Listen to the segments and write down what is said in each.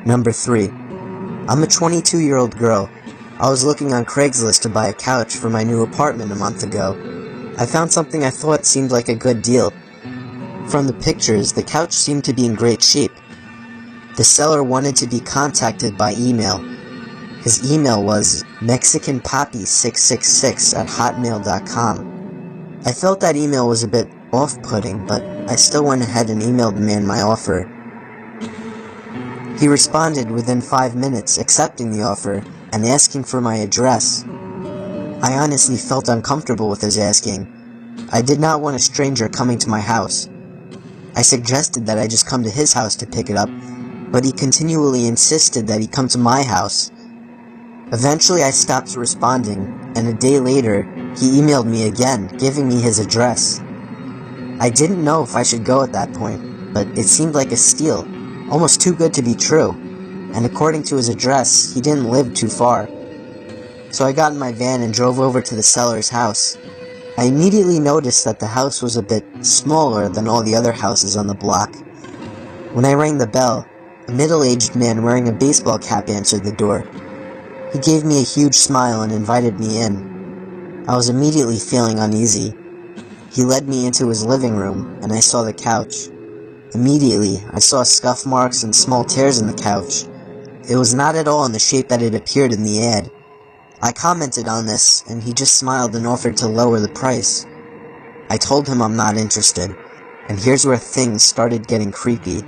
Number 3. I'm a 22-year-old girl. I was looking on Craigslist to buy a couch for my new apartment a month ago. I found something I thought seemed like a good deal. From the pictures, the couch seemed to be in great shape. The seller wanted to be contacted by email. His email was mexicanpoppy666@hotmail.com. I felt that email was a bit off-putting, but I still went ahead and emailed the man my offer. He responded within 5 minutes, accepting the offer and asking for my address. I honestly felt uncomfortable with his asking. I did not want a stranger coming to my house. I suggested that I just come to his house to pick it up, but he continually insisted that he come to my house. Eventually I stopped responding, and a day later, he emailed me again, giving me his address. I didn't know if I should go at that point, but it seemed like a steal, almost too good to be true, and according to his address, he didn't live too far. So I got in my van and drove over to the seller's house. I immediately noticed that the house was a bit smaller than all the other houses on the block. When I rang the bell, a middle-aged man wearing a baseball cap answered the door. He gave me a huge smile and invited me in. I was immediately feeling uneasy. He led me into his living room, and I saw the couch. Immediately, I saw scuff marks and small tears in the couch. It was not at all in the shape that it appeared in the ad. I commented on this, and he just smiled and offered to lower the price. I told him I'm not interested, and here's where things started getting creepy.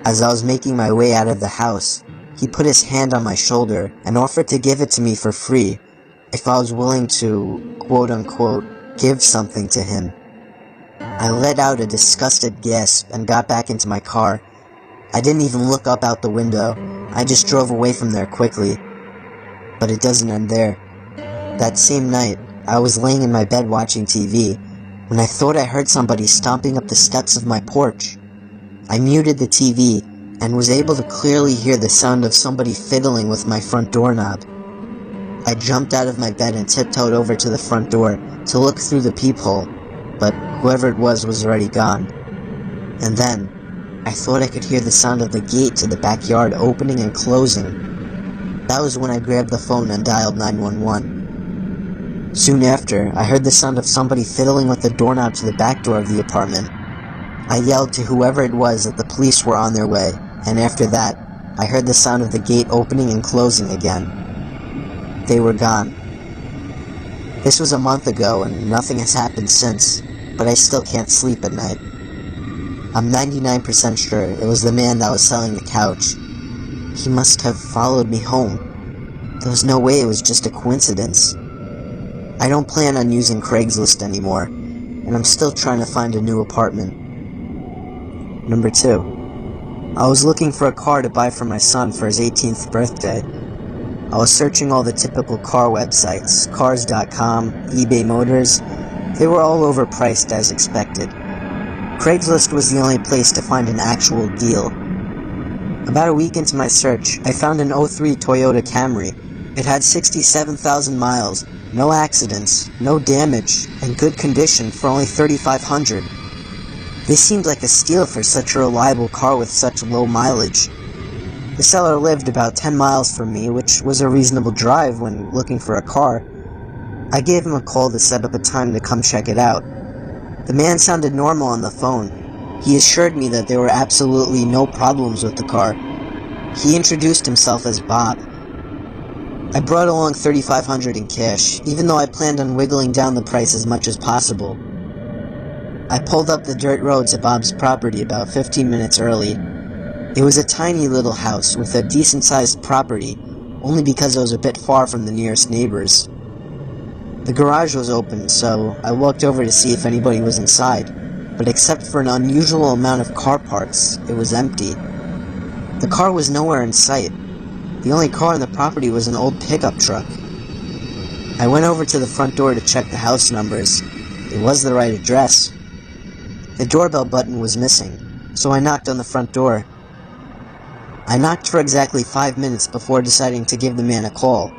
As I was making my way out of the house, he put his hand on my shoulder and offered to give it to me for free if I was willing to, quote-unquote, give something to him. I let out a disgusted gasp and got back into my car. I didn't even look up out the window. I just drove away from there quickly. But it doesn't end there. That same night, I was laying in my bed watching TV when I thought I heard somebody stomping up the steps of my porch. I muted the TV and was able to clearly hear the sound of somebody fiddling with my front doorknob. I jumped out of my bed and tiptoed over to the front door to look through the peephole, but whoever it was already gone. And then, I thought I could hear the sound of the gate to the backyard opening and closing. That was when I grabbed the phone and dialed 911. Soon after, I heard the sound of somebody fiddling with the doorknob to the back door of the apartment. I yelled to whoever it was that the police were on their way, and after that, I heard the sound of the gate opening and closing again. They were gone. This was a month ago, and nothing has happened since, but I still can't sleep at night. I'm 99% sure it was the man that was selling the couch. He must have followed me home. There was no way it was just a coincidence. I don't plan on using Craigslist anymore, and I'm still trying to find a new apartment. Number 2. I was looking for a car to buy for my son for his 18th birthday. I was searching all the typical car websites, Cars.com, eBay Motors. They were all overpriced as expected. Craigslist was the only place to find an actual deal. About a week into my search, I found an '03 Toyota Camry. It had 67,000 miles, no accidents, no damage, and good condition for only $3,500. This seemed like a steal for such a reliable car with such low mileage. The seller lived about 10 miles from me, which was a reasonable drive when looking for a car. I gave him a call to set up a time to come check it out. The man sounded normal on the phone. He assured me that there were absolutely no problems with the car. He introduced himself as Bob. I brought along $3,500 in cash, even though I planned on wiggling down the price as much as possible. I pulled up the dirt road to Bob's property about 15 minutes early. It was a tiny little house with a decent-sized property, only because it was a bit far from the nearest neighbors. The garage was open, so I walked over to see if anybody was inside, but except for an unusual amount of car parts, it was empty. The car was nowhere in sight. The only car on the property was an old pickup truck. I went over to the front door to check the house numbers. It was the right address. The doorbell button was missing, so I knocked on the front door. I knocked for exactly 5 minutes before deciding to give the man a call.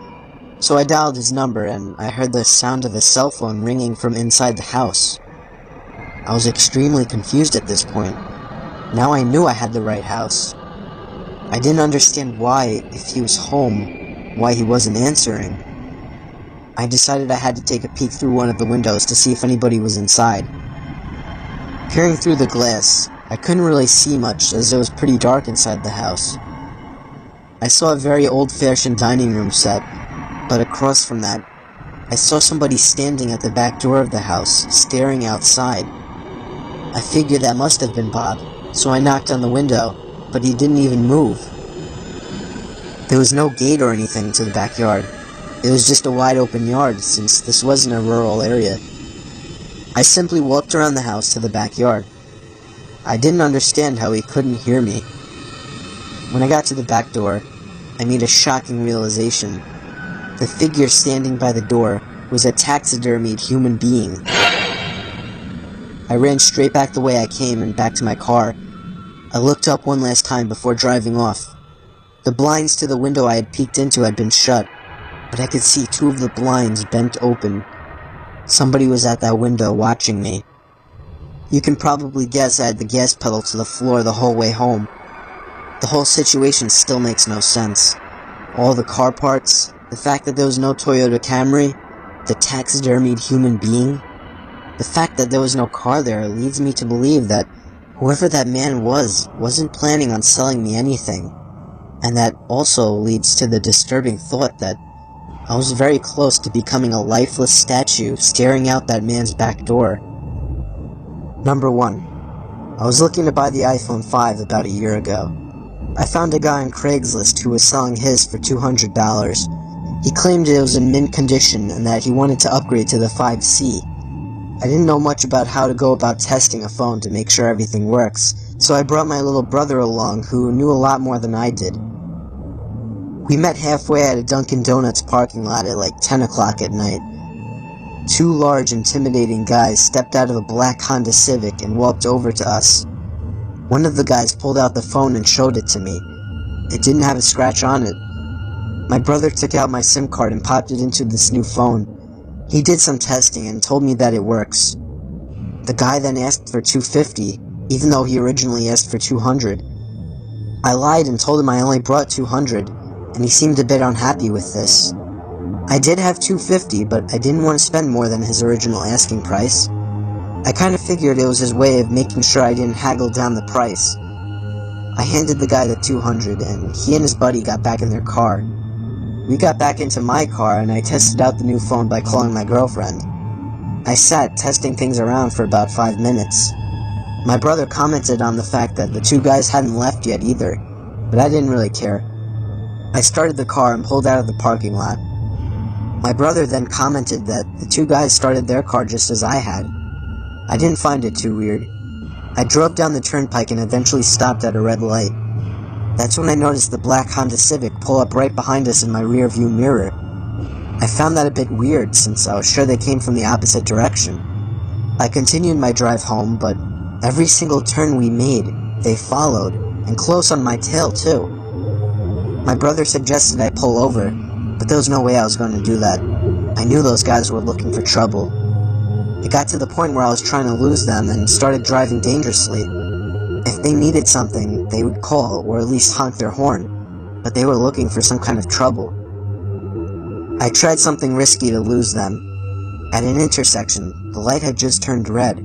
So I dialed his number, and I heard the sound of a cell phone ringing from inside the house. I was extremely confused at this point. Now I knew I had the right house. I didn't understand why, if he was home, why he wasn't answering. I decided I had to take a peek through one of the windows to see if anybody was inside. Peering through the glass, I couldn't really see much as it was pretty dark inside the house. I saw a very old-fashioned dining room set, but across from that, I saw somebody standing at the back door of the house, staring outside. I figured that must have been Bob, so I knocked on the window, but he didn't even move. There was no gate or anything to the backyard. It was just a wide open yard, since this wasn't a rural area. I simply walked around the house to the backyard. I didn't understand how he couldn't hear me. When I got to the back door, I made a shocking realization. The figure standing by the door was a taxidermied human being. I ran straight back the way I came and back to my car. I looked up one last time before driving off. The blinds to the window I had peeked into had been shut, but I could see two of the blinds bent open. Somebody was at that window watching me. You can probably guess I had the gas pedal to the floor the whole way home. The whole situation still makes no sense. All the car parts, the fact that there was no Toyota Camry, the taxidermied human being. The fact that there was no car there leads me to believe that whoever that man wasn't planning on selling me anything. And that also leads to the disturbing thought that I was very close to becoming a lifeless statue staring out that man's back door. Number 1. I was looking to buy the iPhone 5 about a year ago. I found a guy on Craigslist who was selling his for $200. He claimed it was in mint condition and that he wanted to upgrade to the 5C. I didn't know much about how to go about testing a phone to make sure everything works, so I brought my little brother along who knew a lot more than I did. We met halfway at a Dunkin' Donuts parking lot at like 10 o'clock at night. Two large, intimidating guys stepped out of a black Honda Civic and walked over to us. One of the guys pulled out the phone and showed it to me. It didn't have a scratch on it. My brother took out my SIM card and popped it into this new phone. He did some testing and told me that it works. The guy then asked for $250, even though he originally asked for $200. I lied and told him I only brought $200, and he seemed a bit unhappy with this. I did have $250, but I didn't want to spend more than his original asking price. I kind of figured it was his way of making sure I didn't haggle down the price. I handed the guy the $200, and he and his buddy got back in their car. We got back into my car, and I tested out the new phone by calling my girlfriend. I sat testing things around for about 5 minutes. My brother commented on the fact that the two guys hadn't left yet either, but I didn't really care. I started the car and pulled out of the parking lot. My brother then commented that the two guys started their car just as I had. I didn't find it too weird. I drove down the turnpike and eventually stopped at a red light. That's when I noticed the black Honda Civic pull up right behind us in my rear view mirror. I found that a bit weird since I was sure they came from the opposite direction. I continued my drive home, but every single turn we made, they followed, and close on my tail too. My brother suggested I pull over, but there was no way I was going to do that. I knew those guys were looking for trouble. It got to the point where I was trying to lose them and started driving dangerously. If they needed something, they would call or at least honk their horn, but they were looking for some kind of trouble. I tried something risky to lose them. At an intersection, the light had just turned red.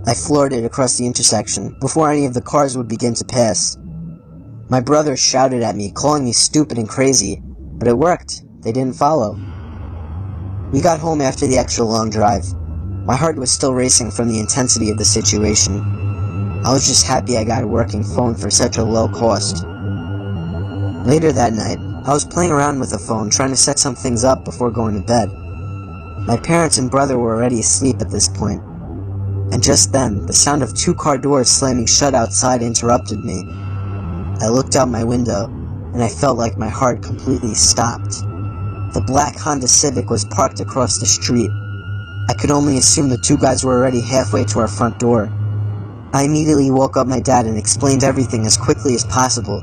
I floored it across the intersection before any of the cars would begin to pass. My brother shouted at me, calling me stupid and crazy, but it worked. They didn't follow. We got home after the extra long drive. My heart was still racing from the intensity of the situation. I was just happy I got a working phone for such a low cost. Later that night, I was playing around with the phone, trying to set some things up before going to bed. My parents and brother were already asleep at this point, and just then, the sound of 2 car doors slamming shut outside interrupted me. I looked out my window, and I felt like my heart completely stopped. The black Honda Civic was parked across the street. I could only assume the 2 guys were already halfway to our front door. I immediately woke up my dad and explained everything as quickly as possible.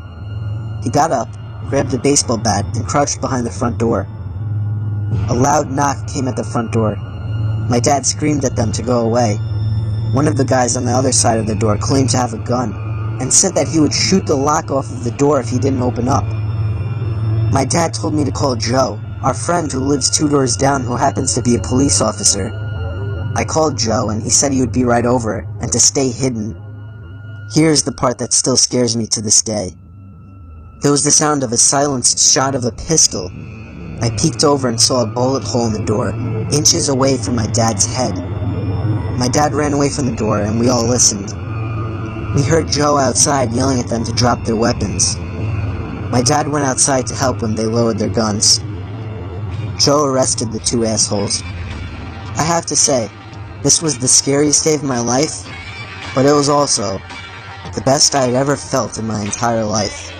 He got up, grabbed a baseball bat, and crouched behind the front door. A loud knock came at the front door. My dad screamed at them to go away. One of the guys on the other side of the door claimed to have a gun, and said that he would shoot the lock off of the door if he didn't open up. My dad told me to call Joe, our friend who lives 2 doors down who happens to be a police officer. I called Joe and he said he would be right over and to stay hidden. Here's the part that still scares me to this day. There was the sound of a silenced shot of a pistol. I peeked over and saw a bullet hole in the door, inches away from my dad's head. My dad ran away from the door and we all listened. We heard Joe outside yelling at them to drop their weapons. My dad went outside to help when they lowered their guns. Joe arrested the 2 assholes. I have to say, this was the scariest day of my life, but it was also the best I had ever felt in my entire life.